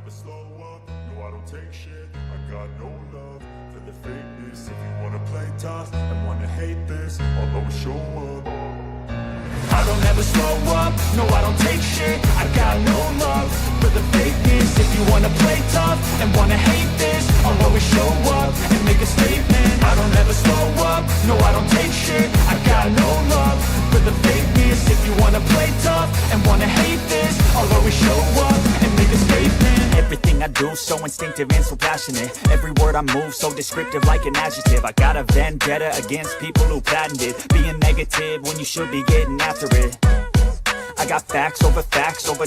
never slow up, no I don't take shit. I got no love for the fakeness. If you wanna play tough and wanna hate this, I'll always show up. I don't ever slow up, no I don't take shit. I got no love for the fakeness. If you wanna play tough and wanna hate this, I'll always show up and make a statement. I don't ever slow up, no I don't take shit. I got no love for the fakeness. If you wanna play tough and wanna hate this, I'll always show up and make a statement. Everything I do so instinctive and so passionate. Every word I move so descriptive like an adjective. I got a vendetta against people who patented being negative when you should be getting after it. I got facts over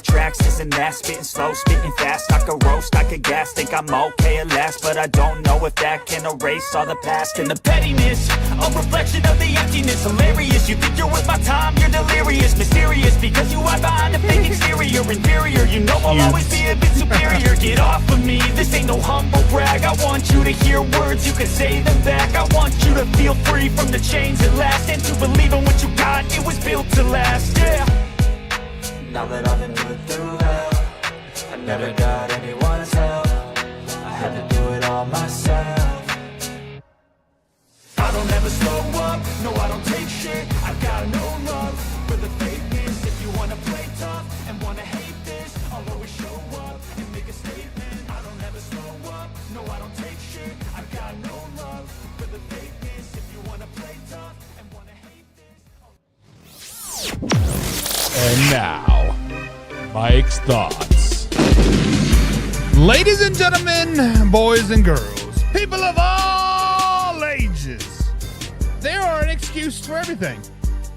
tracks, this and that, spitting slow, spitting fast. I could roast, I could gas, think I'm okay at last, but I don't know if that can erase all the past. And the pettiness, a reflection of the emptiness. Hilarious, you think you're worth my time, you're delirious. Mysterious, because you hide behind a fake exterior. Inferior, you know I'll always be a bit superior. Get off of me, this ain't no humble brag. I want you to hear words, you can say them back. I want you to feel free from the chains at last, and to believe in what you got, it was built to last, yeah. Now that I've been put through hell, I never got anyone's help. I had to do it all myself. I don't ever slow up, no I don't take shit. I got no love for the fakeness. If you wanna play tough and wanna hate this, I'll always show up and make a statement. I don't ever slow up, no I don't take shit. I got no love for the fakeness. If you wanna play tough and wanna hate this. And now, Mike's thoughts. Ladies and gentlemen, boys and girls, people of all ages, there are an excuse for everything.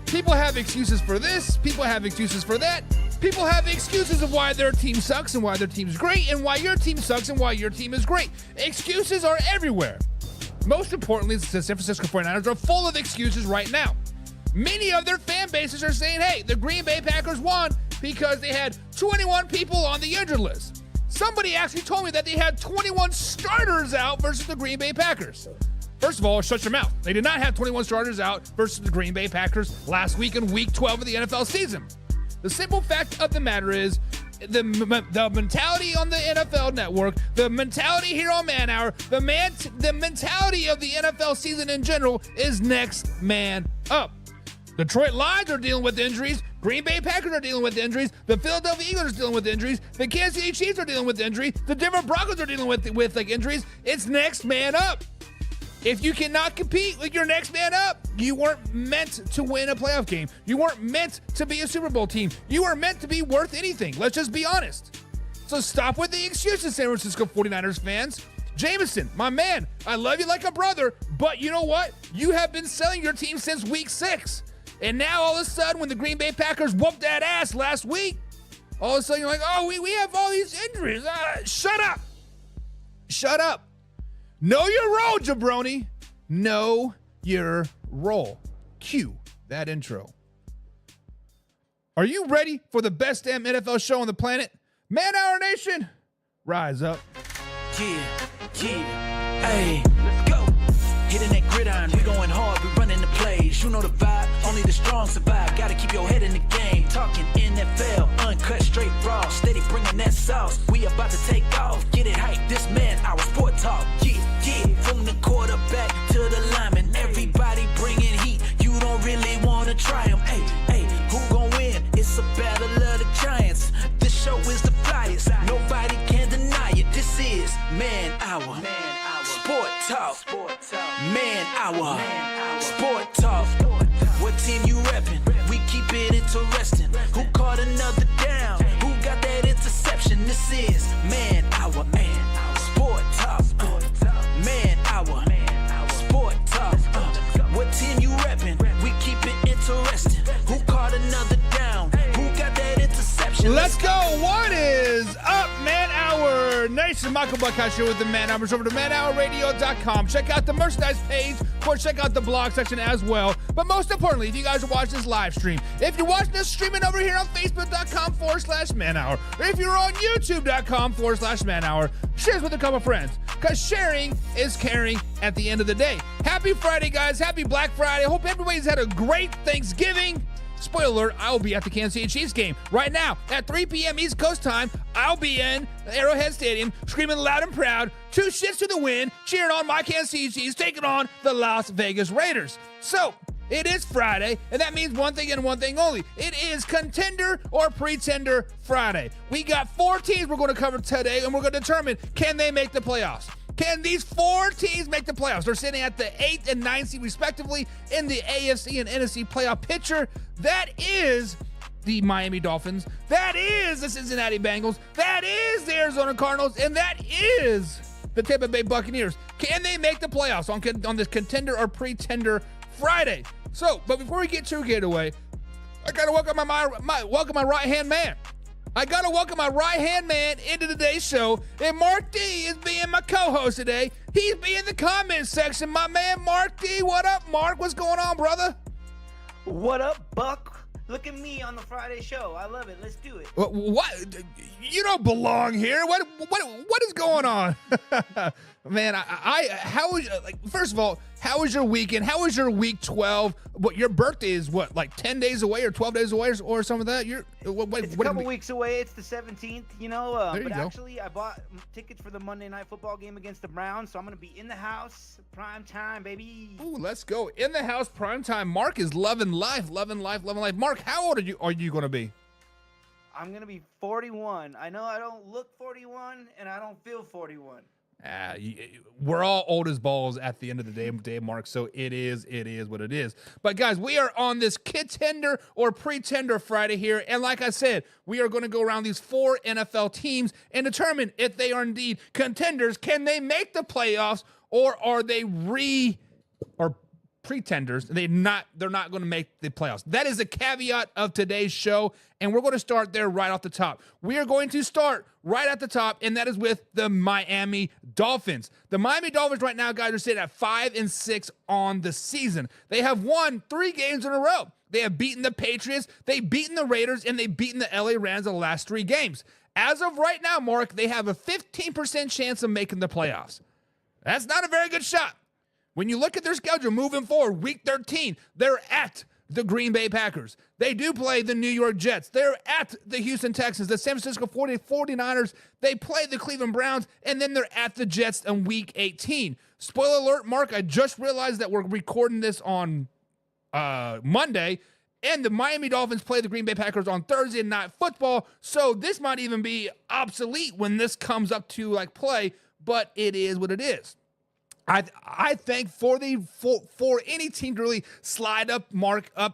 People have excuses for this, people have excuses for that. People have excuses of why their team sucks and why their team is great, and why your team sucks and why your team is great. Excuses are everywhere. Most importantly, the San Francisco 49ers are full of excuses right now. Many of their fan bases are saying, hey, the Green Bay Packers won because they had 21 people on the injured list. Somebody actually told me that they had 21 starters out versus the Green Bay Packers. First of all, shut your mouth. They did not have 21 starters out versus the Green Bay Packers last week in Week 12 of the NFL season. The simple fact of the matter is, the mentality on the NFL Network, the mentality here on Man Hour, the mentality of the NFL season in general is next man up. Detroit Lions are dealing with injuries. Green Bay Packers are dealing with injuries. The Philadelphia Eagles are dealing with injuries. The Kansas City Chiefs are dealing with injuries. The Denver Broncos are dealing with injuries. It's next man up. If you cannot compete with your next man up, you weren't meant to win a playoff game. You weren't meant to be a Super Bowl team. You were meant to be worth anything. Let's just be honest. So stop with the excuses, San Francisco 49ers fans. Jameson, my man, I love you like a brother, but you know what? You have been selling your team since week 6. And now all of a sudden, when the Green Bay Packers whooped that ass last week, all of a sudden you're like, oh, we have all these injuries. Shut up. Shut up. Know your role, jabroni. Know your role. Cue that intro. Are you ready for the best damn NFL show on the planet? Man Hour Nation, rise up. Yeah, hey, let's go. Hitting that gridiron, we going hard, we running the plays. You know the vibe, only the strong survive. Gotta keep your head in the game. Talking NFL, uncut, straight raw. Steady bringing that sauce. We about to take off. Get it hype, this man, our sport talk. Yeah, from the quarterback to the lineman. Everybody bringing heat. You don't really wanna try them. Hey, who gon' win? It's a battle of the giants. This show is the flyest. Nobody can deny it. This is Man Hour. Sport Talk. Man Hour. Sport Talk. What team you reppin'? We keep it interesting. Who caught another down? Who got that interception? This is Man Hour. Sport Talk. Man Hour. Sport Talk. What team you reppin'? We keep it interesting. Who caught another down? Who got that interception? Let's go. What is up, Man Hour Nation? Michael Buckhouse here with the Man Hours. Over to manhourradio.com. Check out the merchandise page, or check out the blog section as well. But most importantly, if you guys are watching this live stream, if you're watching this streaming over here on facebook.com/Man Hour, or if you're on youtube.com/Man Hour, share this with a couple friends, because sharing is caring at the end of the day. Happy Friday, guys. Happy Black Friday. Hope everybody's had a great Thanksgiving. Spoiler alert, I will be at the Kansas City Chiefs game right now at 3 p.m. East Coast time. I'll be in Arrowhead Stadium screaming loud and proud, 2 shits to the wind, cheering on my Kansas City Chiefs taking on the Las Vegas Raiders. So, it is Friday, and that means one thing and one thing only. It is Contender or Pretender Friday. We got 4 teams we're going to cover today, and we're going to determine, can they make the playoffs? Can these 4 teams make the playoffs? They're sitting at the 8th and 9th seed, respectively, in the AFC and NFC playoff picture. That is the Miami Dolphins. That is the Cincinnati Bengals. That is the Arizona Cardinals. And that is the Tampa Bay Buccaneers. Can they make the playoffs on this Contender or Pretender Friday? So, but before we get too carried away, I gotta welcome my right-hand man. I gotta welcome my right-hand man into today's show, and Mark D is being my co-host today. He's being in the comments section. My man Mark D, what up, Mark? What's going on, brother? What up, Buck? Look at me on the Friday show. I love it. Let's do it. What? You don't belong here. What is going on? Man, how was, first of all, how was your weekend? How was your week 12? What, your birthday is what, like 10 days away or 12 days away or some of that? It's a couple weeks away. It's the 17th, There you go. Actually, I bought tickets for the Monday Night Football game against the Browns, so I'm going to be in the house, prime time, baby. Ooh, let's go. In the house, prime time. Mark is loving life. Mark, how old are you going to be? I'm going to be 41. I know I don't look 41, and I don't feel 41. We're all old as balls at the end of the day, Mark, so it is what it is. But guys, we are on this Contender or Pretender Friday here, and like I said, we are going to go around these 4 NFL teams and determine if they are indeed contenders. Can they make the playoffs, or are they pretenders? They're not going to make the playoffs. That is the caveat of today's show, and we're going to start there right off the top. We are going to start right at the top, and that is with the Miami Dolphins. The Miami Dolphins right now, guys, are sitting at 5-6 on the season. They have won 3 games in a row. They have beaten the Patriots, they've beaten the Raiders, and they've beaten the LA Rams the last 3 games. As of right now, Mark, they have a 15% chance of making the playoffs. That's not a very good shot. When you look at their schedule moving forward, week 13, they're at the Green Bay Packers. They do play the New York Jets. They're at the Houston Texans, the San Francisco 49ers. They play the Cleveland Browns, and then they're at the Jets in week 18. Spoiler alert, Mark, I just realized that we're recording this on Monday, and the Miami Dolphins play the Green Bay Packers on Thursday Night Football, so this might even be obsolete when this comes up to play, but it is what it is. I think for any team to really slide up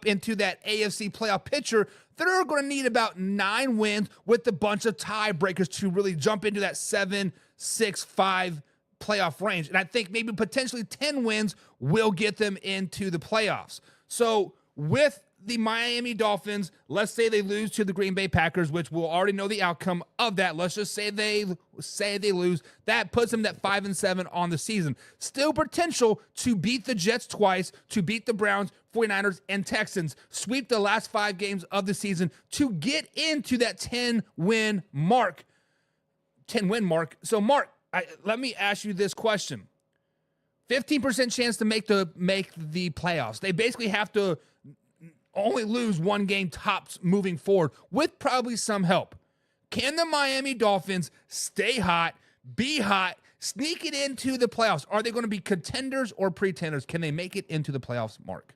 into that AFC playoff picture, they're going to need about 9 wins with a bunch of tiebreakers to really jump into that 7-6-5 playoff range. And I think maybe potentially 10 wins will get them into the playoffs. So with the Miami Dolphins, let's say they lose to the Green Bay Packers, which we'll already know the outcome of that. Let's just say they lose. That puts them at 5-7 on the season. Still potential to beat the Jets twice, to beat the Browns, 49ers, and Texans, sweep the last 5 games of the season to get into that 10-win mark. So, Mark, let me ask you this question. 15% chance to make the playoffs. They basically have to only lose 1 game tops moving forward with probably some help. Can the Miami Dolphins stay hot, be hot, sneak it into the playoffs? Are they going to be contenders or pretenders? Can they make it into the playoffs, Mark?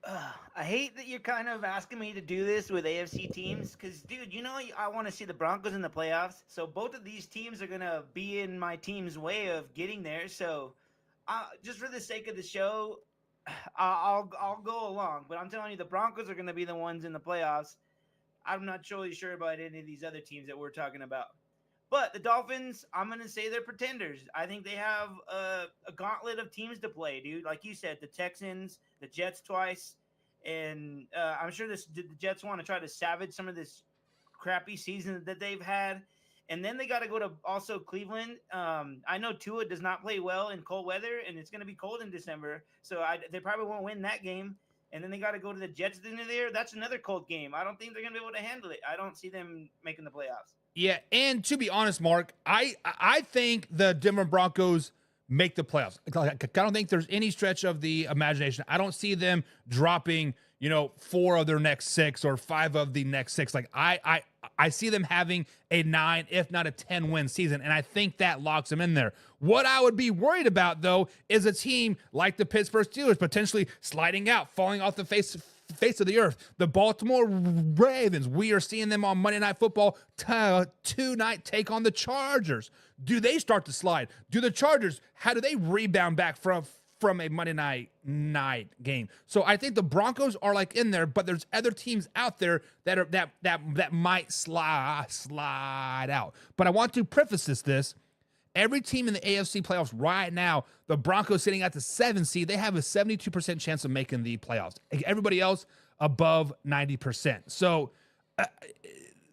I hate that you're kind of asking me to do this with AFC teams because, dude, I want to see the Broncos in the playoffs. So both of these teams are going to be in my team's way of getting there. So just for the sake of the show, I'll go along, but I'm telling you, the Broncos are going to be the ones in the playoffs. I'm not totally sure about any of these other teams that we're talking about. But the Dolphins, I'm going to say they're pretenders. I think they have a gauntlet of teams to play, dude. Like you said, the Texans, the Jets twice, and I'm sure the Jets want to try to salvage some of this crappy season that they've had. And then they got to go to also Cleveland. I know Tua does not play well in cold weather, and it's going to be cold in December. So they probably won't win that game. And then they got to go to the Jets at the end of the year. That's another cold game. I don't think they're going to be able to handle it. I don't see them making the playoffs. Yeah, and to be honest, Mark, I think the Denver Broncos make the playoffs. I don't think there's any stretch of the imagination. I don't see them dropping, 4 of their next 6 or 5 of the next 6. Like I see them having a 9, if not a 10-win season, and I think that locks them in there. What I would be worried about, though, is a team like the Pittsburgh Steelers potentially sliding out, falling off the face of the earth. The Baltimore Ravens, we are seeing them on Monday Night Football tonight take on the Chargers. Do they start to slide? Do the Chargers, how do they rebound back from a Monday night game? So I think the Broncos are like in there, but there's other teams out there that might slide out. But I want to preface this. Every team in the AFC playoffs right now, the Broncos sitting at the 7th seed, they have a 72% chance of making the playoffs. Everybody else above 90%. So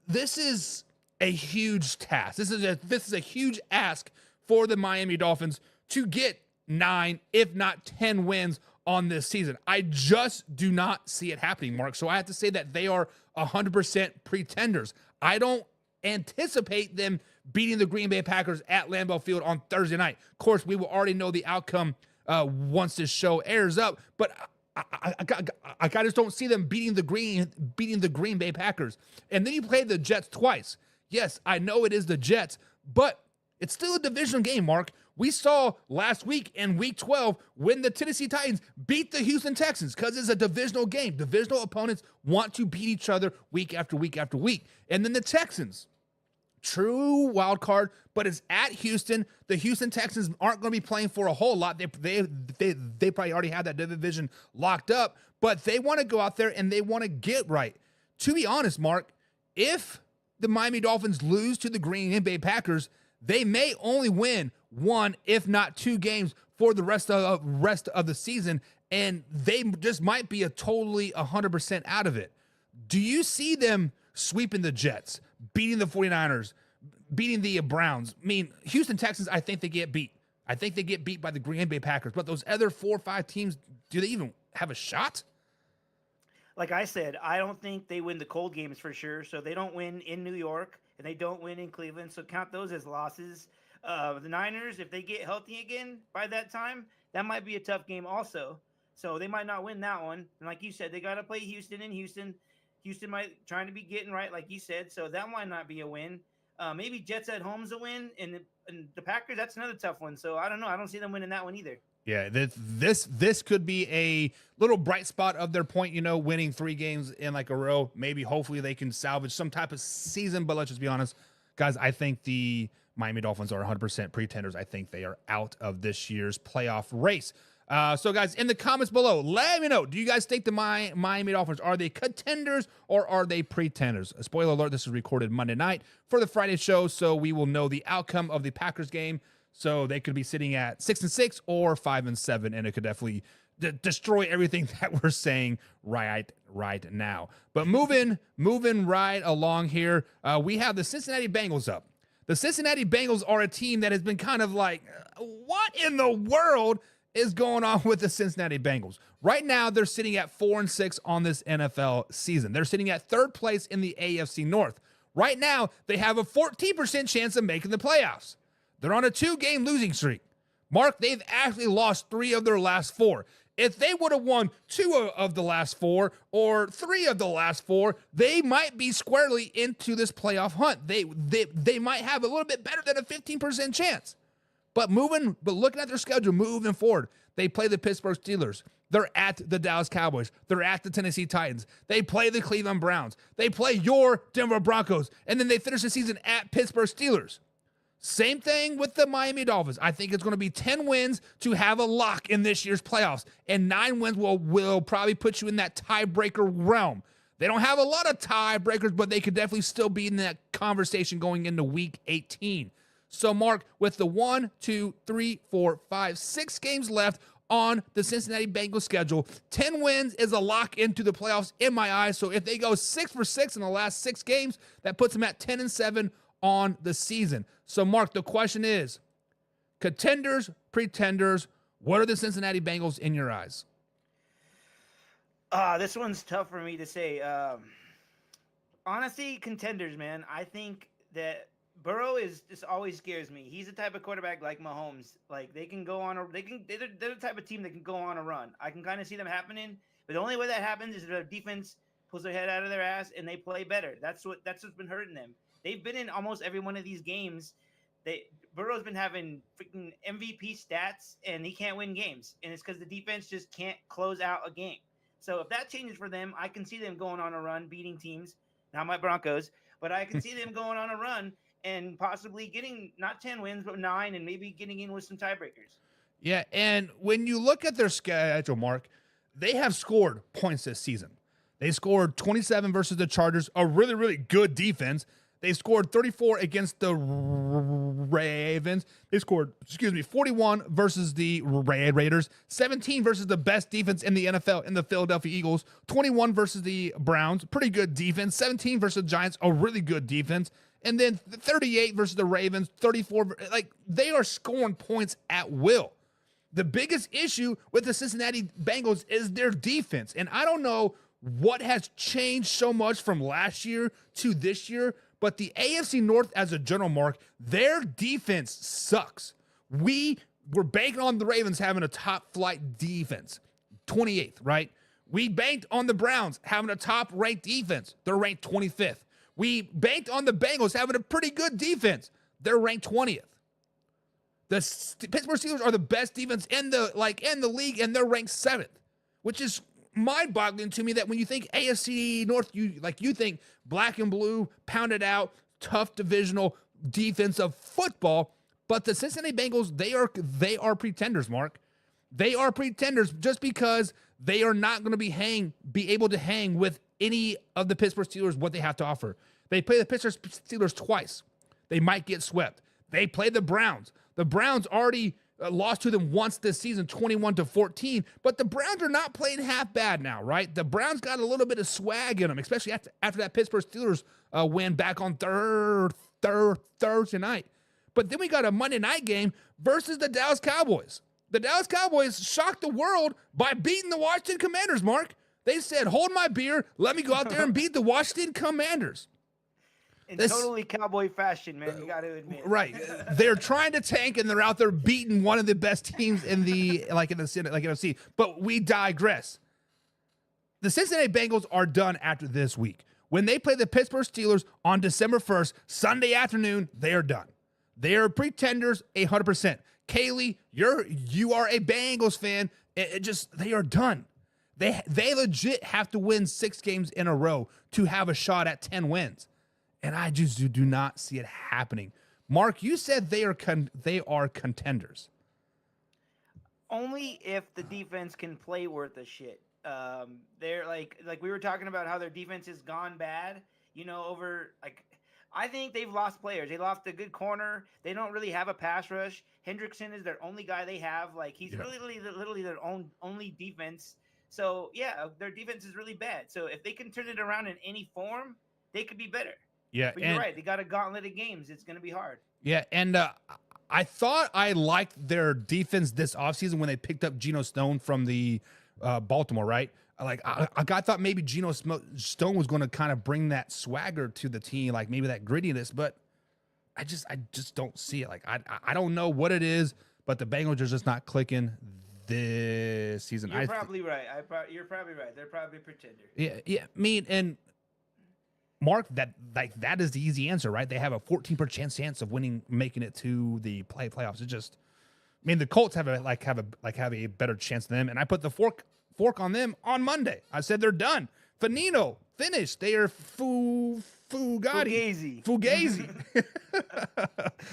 this is a huge task. This is a huge ask for the Miami Dolphins to get 9, if not 10 wins on this season. I just do not see it happening, Mark. So I have to say that they are 100% pretenders. I don't anticipate them beating the Green Bay Packers at Lambeau Field on Thursday night. Of course, we will already know the outcome once this show airs up, but I just don't see them beating the Green Bay Packers. And then you play the Jets twice. Yes, I know it is the Jets, but it's still a divisional game, Mark. We saw last week in Week 12 when the Tennessee Titans beat the Houston Texans because it's a divisional game. Divisional opponents want to beat each other week after week after week. And then the Texans, true wild card, but it's at Houston. The Houston Texans aren't going to be playing for a whole lot. They probably already have that division locked up, but they want to go out there and they want to get right. To be honest, Mark, if the Miami Dolphins lose to the Green Bay Packers, they may only win 1, if not 2 games for the rest of the season, and they just might be a totally 100% out of it. Do you see them sweeping the Jets, beating the 49ers, beating the Browns? I mean, Houston Texans, I think they get beat. I think they get beat by the Green Bay Packers, but those other 4 or 5 teams, do they even have a shot? Like I said, I don't think they win the cold games for sure. So they don't win in New York and they don't win in Cleveland. So count those as losses. The Niners, if they get healthy again by that time, that might be a tough game also. So they might not win that one. And like you said, they got to play Houston in Houston. Houston might trying to be getting right, like you said. So that might not be a win. Maybe Jets at home's a win. And the Packers, that's another tough one. So I don't know. I don't see them winning that one either. Yeah, this could be a little bright spot of their point, winning 3 games in like a row. Maybe, hopefully, they can salvage some type of season. But let's just be honest, guys, I think the Miami Dolphins are 100% pretenders. I think they are out of this year's playoff race. So, guys, in the comments below, let me know. Do you guys think the Miami Dolphins, are they contenders or are they pretenders? A spoiler alert, this is recorded Monday night for the Friday show, so we will know the outcome of the Packers game. So they could be sitting at 6-6 or 5-7, and it could definitely destroy everything that we're saying right now. But moving right along here, we have the Cincinnati Bengals up. The Cincinnati Bengals are a team that has been kind of like, what in the world is going on with the Cincinnati Bengals? Right now, they're sitting at 4-6 on this NFL season. They're sitting at 3rd place in the AFC North. Right now, they have a 14% chance of making the playoffs. They're on a 2-game losing streak. Mark, they've actually lost 3 of their last 4. If they would have won 2 of the last 4 or 3 of the last 4, they might be squarely into this playoff hunt. They might have a little bit better than a 15% chance. But looking at their schedule moving forward, they play the Pittsburgh Steelers. They're at the Dallas Cowboys. They're at the Tennessee Titans. They play the Cleveland Browns. They play your Denver Broncos. And then they finish the season at Pittsburgh Steelers. Same thing with the Miami Dolphins. I think it's going to be 10 wins to have a lock in this year's playoffs. And 9 wins will probably put you in that tiebreaker realm. They don't have a lot of tiebreakers, but they could definitely still be in that conversation going into Week 18. So, Mark, with the 1, 2, 3, 4, 5, 6 games left on the Cincinnati Bengals schedule, 10 wins is a lock into the playoffs in my eyes. So if they go 6 for 6 in the last 6 games, that puts them at 10-7 on the season. So, Mark, the question is, contenders, pretenders, what are the Cincinnati Bengals in your eyes? This one's tough for me to say. Honestly, contenders, man. I think that Burrow just always scares me. He's the type of quarterback like Mahomes. Like, they can go on they're the type of team that can go on a run. I can kind of see them happening, But the only way that happens is if the defense pulls their head out of their ass and they play better. That's what's been hurting them. They've been in almost every one of these games. Burrow's been having freaking MVP stats, and he can't win games, and it's because the defense just can't close out a game. So if that changes for them, I can see them going on a run, beating teams. Not my Broncos, but I can see them going on a run and possibly getting not 10 wins, but 9, and maybe getting in with some tiebreakers. Yeah, and when you look at their schedule, Mark, they have scored points this season. They scored 27 versus the Chargers, a really, really good defense. They scored 34 against the Ravens. They scored, 41 versus the Raiders, 17 versus the best defense in the NFL in the Philadelphia Eagles, 21 versus the Browns, pretty good defense, 17 versus the Giants, a really good defense, and then 38 versus the Ravens, 34. Like, they are scoring points at will. The biggest issue with the Cincinnati Bengals is their defense, and I don't know what has changed so much from last year to this year, but the AFC North as a general, Mark, their defense sucks. We were banking on the Ravens having a top flight defense, 28th, right? We banked on the Browns having a top ranked defense. They're ranked 25th. We banked on the Bengals having a pretty good defense. They're ranked 20th. The Pittsburgh Steelers are the best defense in the league, and they're ranked 7th, which is mind-boggling to me that when you think AFC North, you think black and blue, pounded out, tough divisional defensive football, but the Cincinnati Bengals, they are pretenders, Mark. They are pretenders just because they are not going to be able to hang with any of the Pittsburgh Steelers what they have to offer. They play the Pittsburgh Steelers twice. They might get swept. They play the Browns. The Browns already lost to them once this season, 21-14, but the Browns are not playing half bad now, right? The Browns got a little bit of swag in them, especially after that Pittsburgh Steelers win back on Thursday night. But then we got a Monday night game versus the Dallas Cowboys. The Dallas Cowboys shocked the world by beating the Washington Commanders, Mark. They said, hold my beer, let me go out there and beat the Washington Commanders. In totally cowboy fashion, man, you got to admit. Right. They're trying to tank, and they're out there beating one of the best teams in the NFC. But we digress. The Cincinnati Bengals are done after this week. When they play the Pittsburgh Steelers on December 1st, Sunday afternoon, they are done. They are pretenders 100%. Kaylee, you are a Bengals fan. They are done. They legit have to win 6 games in a row to have a shot at 10 wins. And I just do not see it happening. Mark, you said they are contenders. Only if the defense can play worth a shit. They're like we were talking about how their defense has gone bad. I think they've lost players. They lost a good corner. They don't really have a pass rush. Hendrickson is their only guy they have. Like, he's literally their only defense. So yeah, their defense is really bad. So if they can turn it around in any form, they could be better. Yeah, but you're right. They got a gauntlet of games. It's going to be hard. Yeah, and I thought I liked their defense this offseason when they picked up Geno Stone from the Baltimore, right? I thought maybe Geno Stone was going to kind of bring that swagger to the team, like maybe that grittiness, but I just don't see it. Like, I don't know what it is, but the Bengals are just not clicking this season. You're probably right. You're probably right. They're probably a pretender. Yeah. I mean, and Mark, that is the easy answer, right? They have a 14% chance of making it to the playoffs. The Colts have a better chance than them, and I put the fork on them on Monday. I said they're done. Finito, finished. They are Fugazi.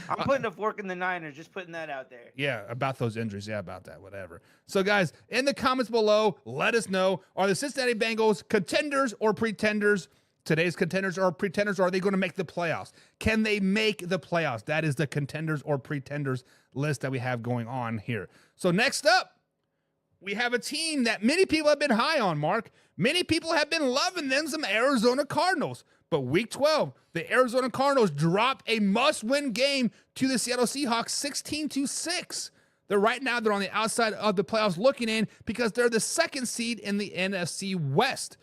I'm putting a fork in the Niners, just putting that out there. Yeah, about those injuries. Yeah, about that, whatever. So, guys, in the comments below, let us know, are the Cincinnati Bengals contenders or pretenders? Today's contenders or pretenders, or are they going to make the playoffs? Can they make the playoffs? That is the contenders or pretenders list that we have going on here. So next up, we have a team that many people have been high on, Mark. Many people have been loving them, some Arizona Cardinals. But week 12, the Arizona Cardinals drop a must-win game to the Seattle Seahawks 16-6. They're on the outside of the playoffs looking in because they're the second seed in the NFC West.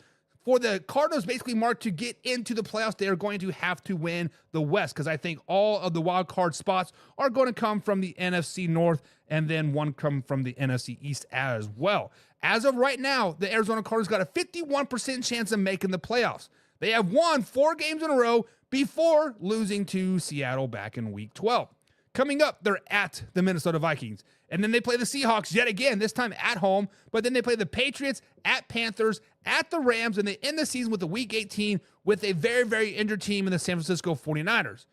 for the Cardinals, basically, Mark, to get into the playoffs, they are going to have to win the West, because I think all of the wild card spots are going to come from the NFC North, and then one come from the NFC East as well. As of right now, the Arizona Cardinals got a 51% chance of making the playoffs. They have won 4 games in a row before losing to Seattle back in Week 12. Coming up, they're at the Minnesota Vikings. And then they play the Seahawks yet again, this time at home. But then they play the Patriots, at Panthers, at the Rams, and they end the season with the Week 18 with a very, very injured team in the San Francisco 49ers.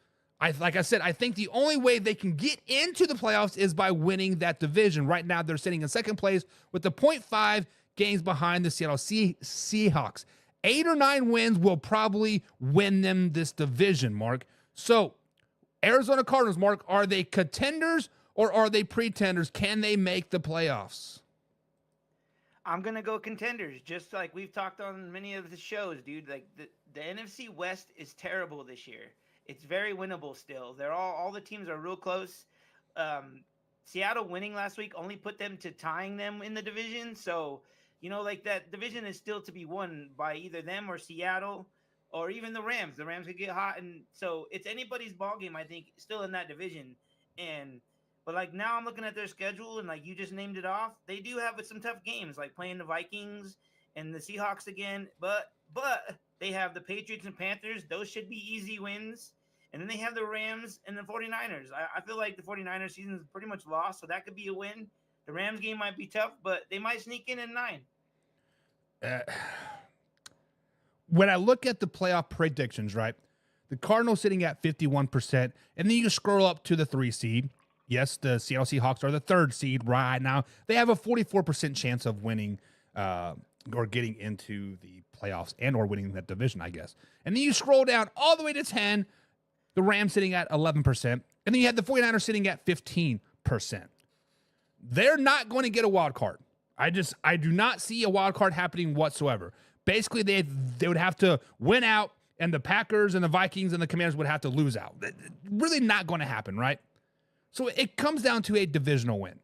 Like I said, I think the only way they can get into the playoffs is by winning that division. Right now, they're sitting in second place with the 0.5 games behind the Seattle Seahawks. 8 or 9 wins will probably win them this division, Mark. So, Arizona Cardinals, Mark, are they contenders or are they pretenders? Can they make the playoffs? I'm going to go contenders, just like we've talked on many of the shows, dude. Like the NFC West is terrible this year. It's very winnable still. They're all the teams are real close. Seattle winning last week only put them to tying them in the division. So, like that division is still to be won by either them or Seattle or even the Rams. The Rams could get hot. And so it's anybody's ball game, I think, still in that division. But like now I'm looking at their schedule and like you just named it off. They do have some tough games, like playing the Vikings and the Seahawks again. But they have the Patriots and Panthers. Those should be easy wins. And then they have the Rams and the 49ers. I feel like the 49ers season is pretty much lost, so that could be a win. The Rams game might be tough, but they might sneak in at 9. When I look at the playoff predictions, right, the Cardinals sitting at 51%, and then you scroll up to the 3 seed. Yes, the Seattle Seahawks are the 3rd seed right now. They have a 44% chance of winning or getting into the playoffs and or winning that division, I guess. And then you scroll down all the way to 10, the Rams sitting at 11%, and then you had the 49ers sitting at 15%. They're not going to get a wild card. I do not see a wild card happening whatsoever. Basically, they would have to win out, and the Packers and the Vikings and the Commanders would have to lose out. Really not going to happen, right? So it comes down to a divisional win.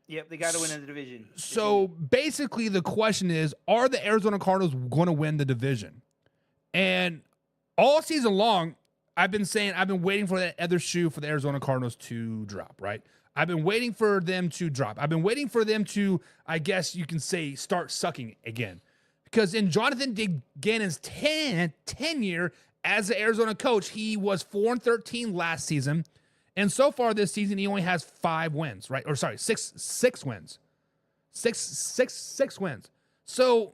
Yep, they got to win in the division. So basically, the question is, are the Arizona Cardinals going to win the division? And all season long, I've been waiting for that other shoe for the Arizona Cardinals to drop, right? I've been waiting for them to drop. I've been waiting for them to, I guess you can say, start sucking again. Because in Jonathan Gannon's tenure as the Arizona coach, he was 4-13 last season. And so far this season, he only has 5 wins, right? Or sorry, six wins. Six wins. So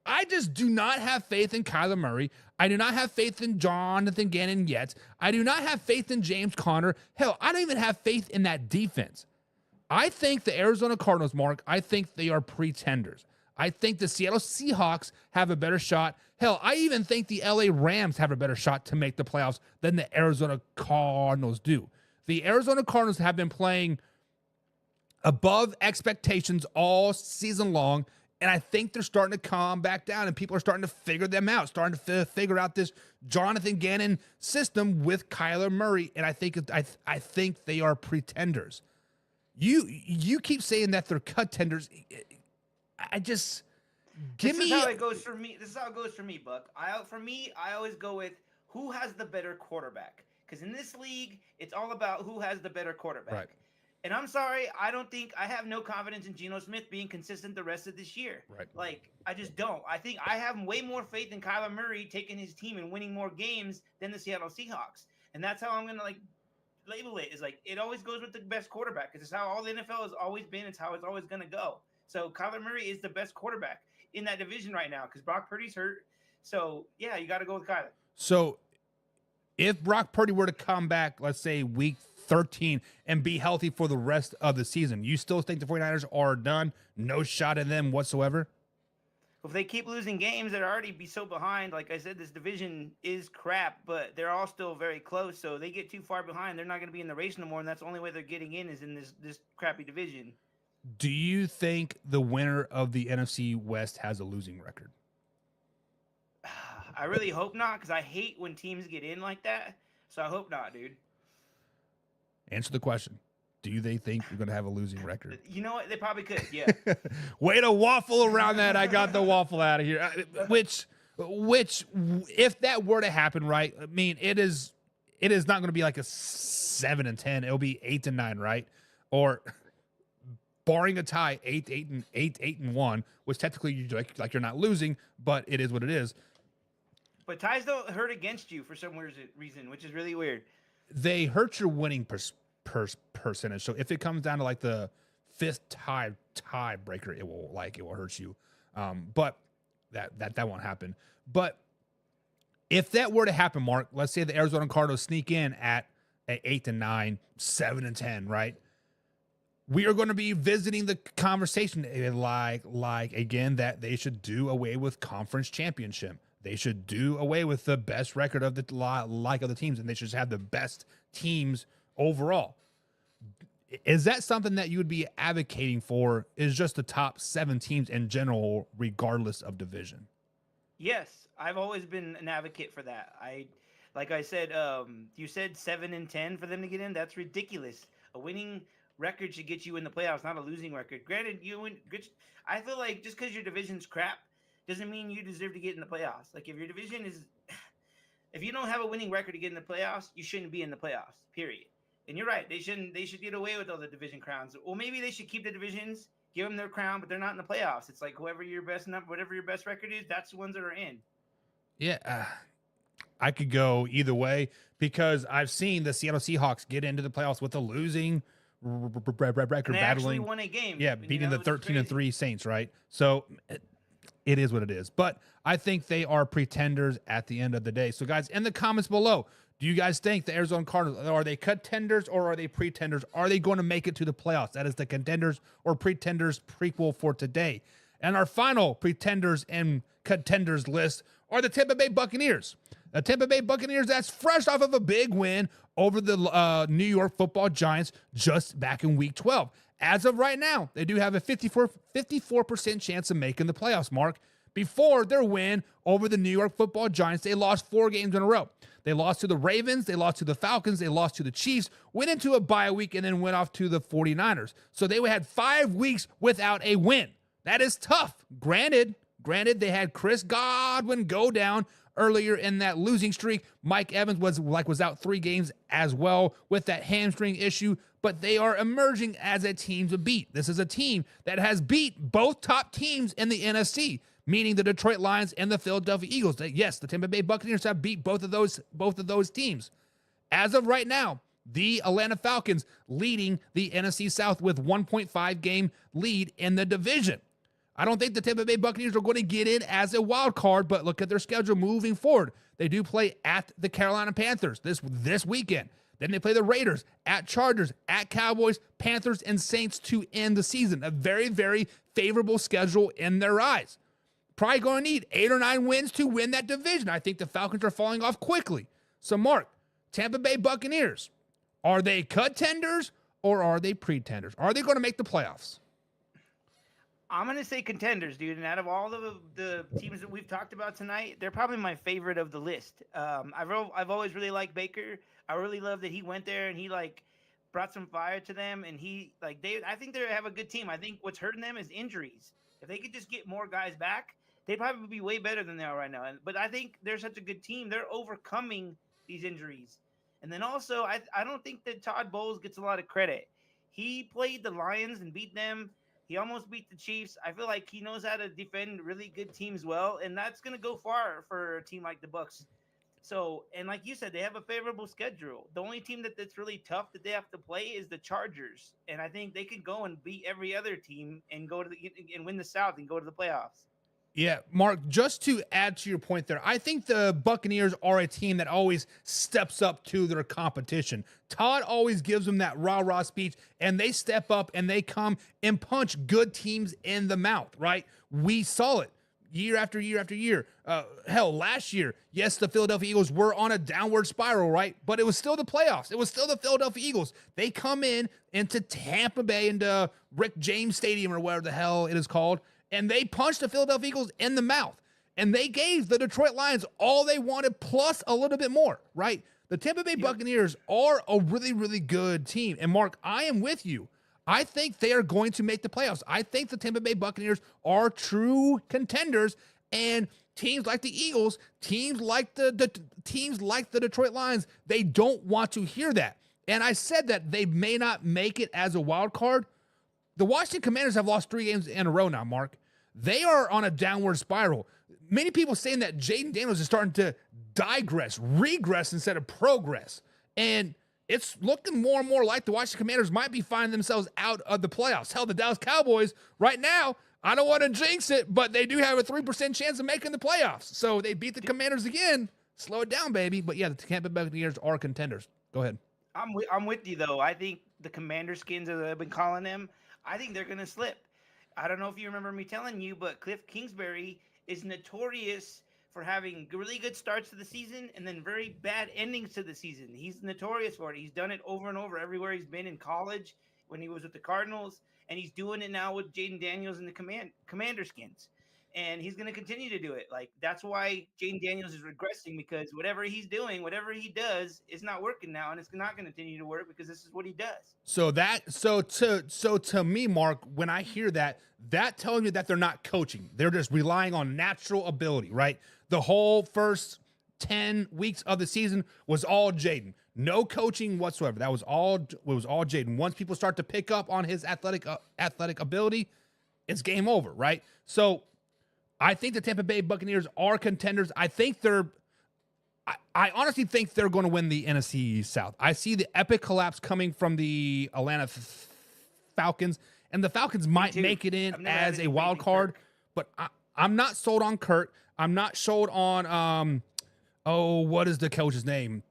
I just do not have faith in Kyler Murray. I do not have faith in Jonathan Gannon yet. I do not have faith in James Conner. Hell, I don't even have faith in that defense. I think the Arizona Cardinals, Mark, I think they are pretenders. I think the Seattle Seahawks have a better shot. Hell, I even think the LA Rams have a better shot to make the playoffs than the Arizona Cardinals do. The Arizona Cardinals have been playing above expectations all season long, and I think they're starting to calm back down, and people are starting to figure them out, starting to figure out this Jonathan Gannon system with Kyler Murray, and I think they are pretenders. You keep saying that they're contenders. This is how it goes for me. This is how it goes for me, Buck. I always go with who has the better quarterback. Because in this league, it's all about who has the better quarterback. Right. And I'm sorry, I have no confidence in Geno Smith being consistent the rest of this year. Right. Like, I just don't. I think I have way more faith in Kyler Murray taking his team and winning more games than the Seattle Seahawks. And that's how I'm going to, label it. Is it always goes with the best quarterback. Because it's how all the NFL has always been. It's how it's always going to go. So Kyler Murray is the best quarterback in that division right now because Brock Purdy's hurt. So, yeah, you got to go with Kyler. So if Brock Purdy were to come back, let's say week 13, and be healthy for the rest of the season, you still think the 49ers are done? No shot at them whatsoever? If they keep losing games, they'd already be so behind. Like I said, this division is crap, but they're all still very close. So they get too far behind, they're not going to be in the race no more, and that's the only way they're getting in is in this crappy division. Do you think the winner of the NFC West has a losing record? I really hope not, because I hate when teams get in like that. So I hope not, dude. Answer the question. do they think you're going to have a losing record? You know what? They probably could. Yeah. Way to waffle around that. I got the waffle out of here. Which, if that were to happen, right? I mean, it is not going to be like a 7-10. It'll be 8-9, right? Or barring a tie, 8-1, which technically like you're not losing, but it is what it is. But ties don't hurt against you for some reason, which is really weird. They hurt your winning percentage. So if it comes down to like the fifth tiebreaker, it will hurt you. But that won't happen. But if that were to happen, Mark, let's say the Arizona Cardinals sneak in at 8-9, 7-10, right? We are going to be visiting the conversation like again that they should do away with conference championship. They should do away with the best record of the other teams, and they should just have the best teams overall. Is that something that you would be advocating for? Is just the top 7 teams in general, regardless of division? Yes, I've always been an advocate for that. Like I said, you said 7-10 for them to get in. That's ridiculous. A winning record should get you in the playoffs, not a losing record. Granted, I feel like just because your division's crap doesn't mean you deserve to get in the playoffs. Like if your division is, if you don't have a winning record to get in the playoffs, you shouldn't be in the playoffs. Period. And you're right. They should get away with all the division crowns. Well, maybe they should keep the divisions, give them their crown, but they're not in the playoffs. It's like whatever your best record is, that's the ones that are in. Yeah, I could go either way because I've seen the Seattle Seahawks get into the playoffs with a losing record, they battling. Actually won a game. Yeah, beating the 13-3 Saints, right? So it is what it is. But I think they are pretenders at the end of the day. So, guys, in the comments below, do you guys think the Arizona Cardinals, are they contenders or are they pretenders? Are they going to make it to the playoffs? That is the contenders or pretenders prequel for today. And our final pretenders and contenders list are the Tampa Bay Buccaneers. The Tampa Bay Buccaneers, that's fresh off of a big win over the New York Football Giants just back in Week 12. As of right now, they do have a 54% chance of making the playoffs, Mark. Before their win over the New York Football Giants, they lost 4 games in a row. They lost to the Ravens, they lost to the Falcons, they lost to the Chiefs, went into a bye week, and then went off to the 49ers. So they had 5 weeks without a win. That is tough. Granted, they had Chris Godwin go down earlier in that losing streak. Mike Evans was out 3 games as well with that hamstring issue, but they are emerging as a team to beat. This is a team that has beat both top teams in the NFC, meaning the Detroit Lions and the Philadelphia Eagles. Yes, the Tampa Bay Buccaneers have beat both of those teams. As of right now, the Atlanta Falcons leading the NFC South with 1.5 game lead in the division. I don't think the Tampa Bay Buccaneers are going to get in as a wild card, but look at their schedule moving forward. They do play at the Carolina Panthers this weekend. Then they play the Raiders, at Chargers, at Cowboys, Panthers, and Saints to end the season. A very, very favorable schedule in their eyes. Probably going to need 8 or 9 wins to win that division. I think the Falcons are falling off quickly. So, Mark, Tampa Bay Buccaneers, are they contenders or are they pretenders? Are they going to make the playoffs? I'm going to say contenders, dude. And out of all the teams that we've talked about tonight, they're probably my favorite of the list. I've always really liked Baker. I really love that he went there and he brought some fire to them. And I think they have a good team. I think what's hurting them is injuries. If they could just get more guys back, they'd probably be way better than they are right now. But I think they're such a good team. They're overcoming these injuries. And then also, I don't think that Todd Bowles gets a lot of credit. He played the Lions and beat them. He almost beat the Chiefs. I feel like he knows how to defend really good teams well, and that's going to go far for a team like the Bucs. So, and like you said, they have a favorable schedule. The only team that's really tough that they have to play is the Chargers, and I think they could go and beat every other team and and win the South and go to the playoffs. Yeah, Mark, just to add to your point there, I think the Buccaneers are a team that always steps up to their competition. Todd always gives them that rah-rah speech, and they step up and they come and punch good teams in the mouth, right? We saw it year after year after year. Hell, last year, yes, the Philadelphia Eagles were on a downward spiral, right? But it was still the playoffs. It was still the Philadelphia Eagles. They come into Tampa Bay, into Rick James Stadium or whatever the hell it is called, and they punched the Philadelphia Eagles in the mouth. And they gave the Detroit Lions all they wanted plus a little bit more, right? The Tampa Bay Buccaneers are a really, really good team. And Mark, I am with you. I think they are going to make the playoffs. I think the Tampa Bay Buccaneers are true contenders, and teams like the Eagles, teams like the Detroit Lions, they don't want to hear that. And I said that they may not make it as a wild card. The Washington Commanders have lost 3 games in a row now, Mark. They are on a downward spiral. Many people saying that Jaden Daniels is starting to regress instead of progress. And it's looking more and more like the Washington Commanders might be finding themselves out of the playoffs. Hell, the Dallas Cowboys right now, I don't want to jinx it, but they do have a 3% chance of making the playoffs. So they beat the Commanders again. Slow it down, baby. But yeah, the Tampa Bay Buccaneers are contenders. Go ahead. I'm with you though. I think the Commander Skins, as I've been calling them, I think they're gonna slip. I don't know if you remember me telling you, but Cliff Kingsbury is notorious for having really good starts to the season and then very bad endings to the season. He's notorious for it. He's done it over and over everywhere he's been in college, when he was with the Cardinals, and he's doing it now with Jaden Daniels and the Commander Skins. And he's going to continue to do it. Like, that's why Jaden Daniels is regressing, because whatever he's doing, whatever he does is not working now, and it's not going to continue to work because this is what he does. So to me, Mark, when I hear that, that tells me that they're not coaching. They're just relying on natural ability, right? The whole first 10 weeks of the season was all Jaden. No coaching whatsoever. That was all Jaden. Once people start to pick up on his athletic ability, it's game over, right? So I think the Tampa Bay Buccaneers are contenders. I honestly think they're going to win the NFC South. I see the epic collapse coming from the Atlanta Falcons, and the Falcons might make it in as a wild card, but I'm not sold on Kurt. I'm not sold on, what is the coach's name?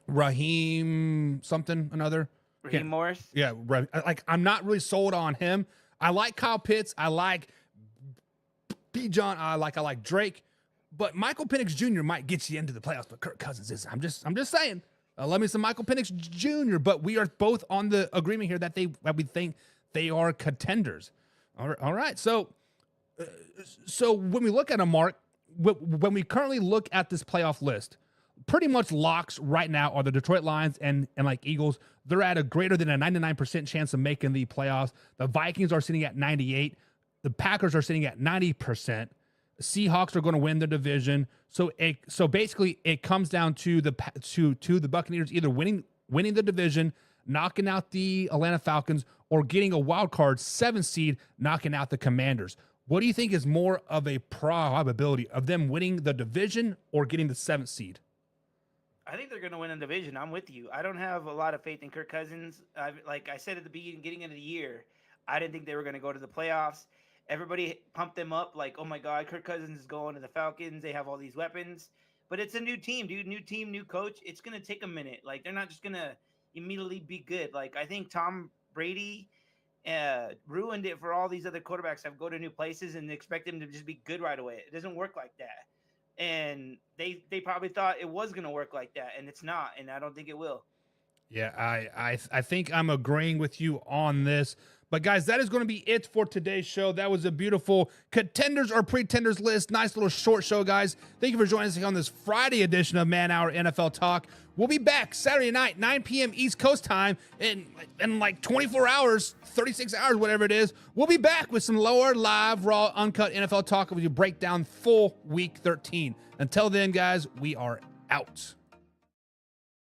Raheem something, another? Raheem Morris? Yeah, I'm not really sold on him. I like Kyle Pitts. I like John, I like Drake, but Michael Penix Jr. might get you into the playoffs, but Kirk Cousins is. I'm just saying. Love me some Michael Penix Jr. But we are both on the agreement here that we think they are contenders. All right. So when we look at a Mark, when we currently look at this playoff list, pretty much locks right now are the Detroit Lions and like Eagles. They're at a greater than a 99% chance of making the playoffs. The Vikings are sitting at 98%. The Packers are sitting at 90%. Seahawks are going to win the division. So basically it comes down to the Buccaneers either winning the division, knocking out the Atlanta Falcons, or getting a wild card 7th seed, knocking out the Commanders. What do you think is more of a probability of them winning the division or getting the 7th seed? I think they're going to win the division. I'm with you. I don't have a lot of faith in Kirk Cousins. Like I said at the beginning of the year, I didn't think they were going to go to the playoffs. Everybody pumped them up like, oh my God, Kirk Cousins is going to the Falcons. They have all these weapons. But it's a new team, dude. New team, new coach. It's going to take a minute. Like, they're not just going to immediately be good. Like, I think Tom Brady ruined it for all these other quarterbacks that go to new places and expect them to just be good right away. It doesn't work like that. And they probably thought it was going to work like that, and it's not. And I don't think it will. Yeah, I think I'm agreeing with you on this. But guys, that is going to be it for today's show. That was a beautiful contenders or pretenders list. Nice little short show, guys. Thank you for joining us on this Friday edition of Man Hour NFL Talk. We'll be back Saturday night, 9 p.m. East Coast time, in like 24 hours, 36 hours, whatever it is. We'll be back with some lower, live, raw, uncut NFL Talk as we break down full Week 13. Until then, guys, we are out.